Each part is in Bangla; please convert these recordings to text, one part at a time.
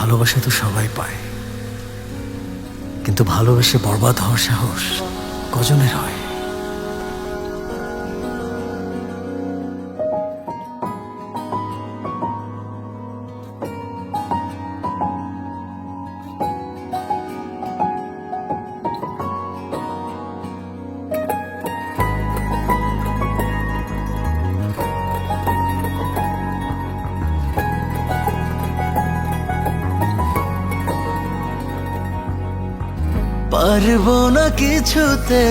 ভালোবাসা তো সবাই পায়, কিন্তু ভালোবেসে বরবাদ হওয়ার সাহস কজনের হয়? পারবো না কিছুতে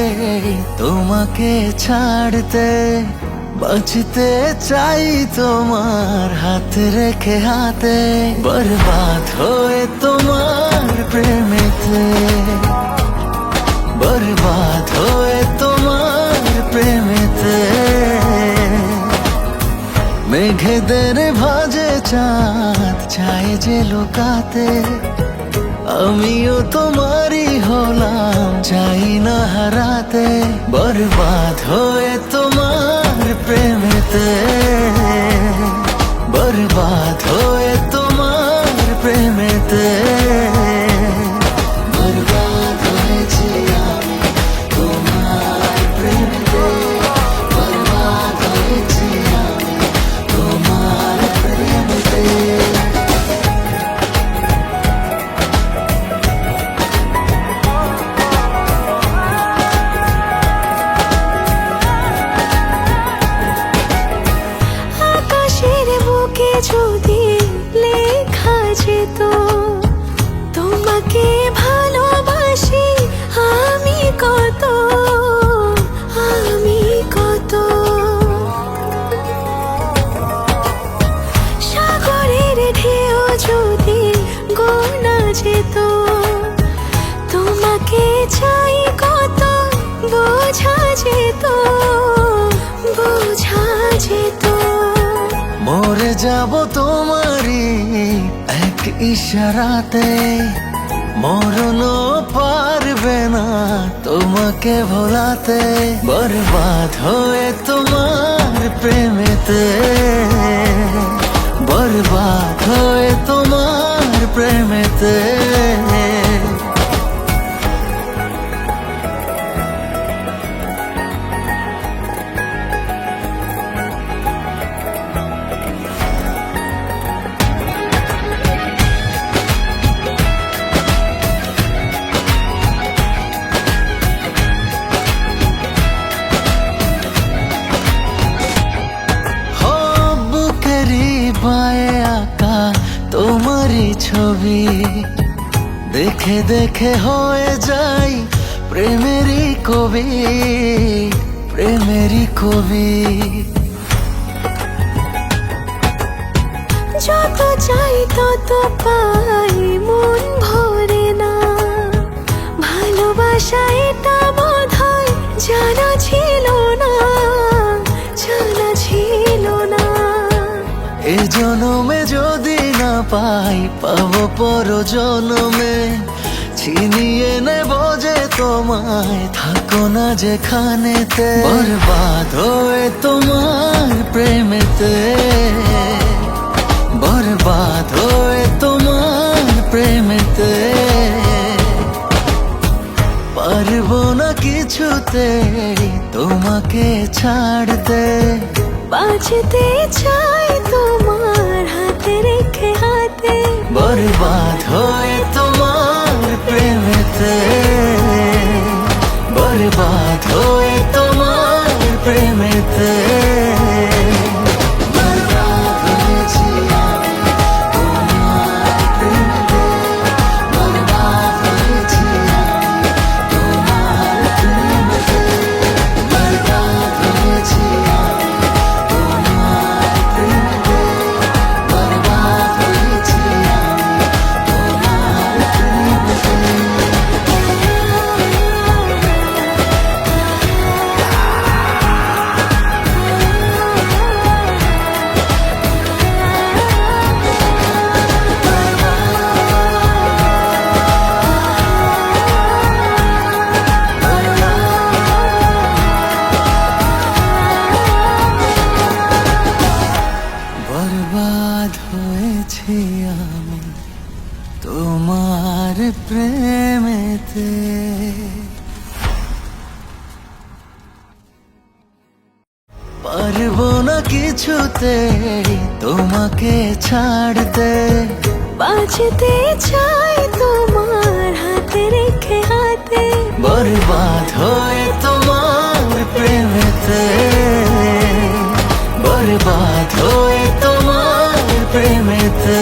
তোমাকে ছাড়তে, বাঁচতে চাই তোমার হাত রেখে হাতে, বরবাদ হয়ে তোমার প্রেমেতে, বরবাদ হয়ে তোমার প্রেমেতে। মেঘেদের ভাজে চাঁদ চায় যে লুকাতে, আমিও তোমারই হলাম চাই না হারাতে, বরবাদ হয়ে তোমার প্রেমেতে, বরবাদ হয়ে তোমার প্রেমেতে। বরবাদ হয়েছি আমি তোমার প্রেমেতে, বরবাদ হয়েছি আমি তোমার প্রেমেতে। যদি লেখা যেত তোমাকে ভালোবাসি আমি কত, আমি কত। সাগরের ঢেউ যদি গোনা যেত তোমাকে চাই কত, বোঝা যেত, বোঝা যেত। মরে যাব তোমারই এক ইশারাতে, মরণও পারবে না তোমাকে ভোলাতে, বরবাদ হয়ে তোমার প্রেমেতে, বরবাদ হয়ে তোমার প্রেমেতে। পায়ে আঁকা তোমারই ছবি দেখে দেখে হয়ে যাই প্রেমেরই কবি, প্রেমেরই কবি। যত চাই তত পাই মন ভরে না, ভালোবাসা এটা বোধহয় জানা ছিল না, জানা ছিল না। এ জনমে যদি না পাই পাবো পর জনমে, ছিনিয়ে নেব যে তোমায় থাকো না যেখানেতে, বরবাদ হয়ে তোমার প্রেমেতে, বরবাদ হয়ে তোমার প্রেমেতে। পারবো না কিছুতে তোমাকে ছাড়তে, বাঁচতে চাই তোমার হাতে রেখে হাতে, বরবাদ হয়ে তোমার প্রেমেতে, বরবাদ হয়ে তোমার প্রেমেতে। পারবো না কিছুতে তোমাকে ছাড়তে, বাঁচতে চাই তোমার হাতে রেখে হাতে, বরবাদ হয়ে তোমার প্রেমেতে, বরবাদ হয়ে তোমার প্রেমেতে।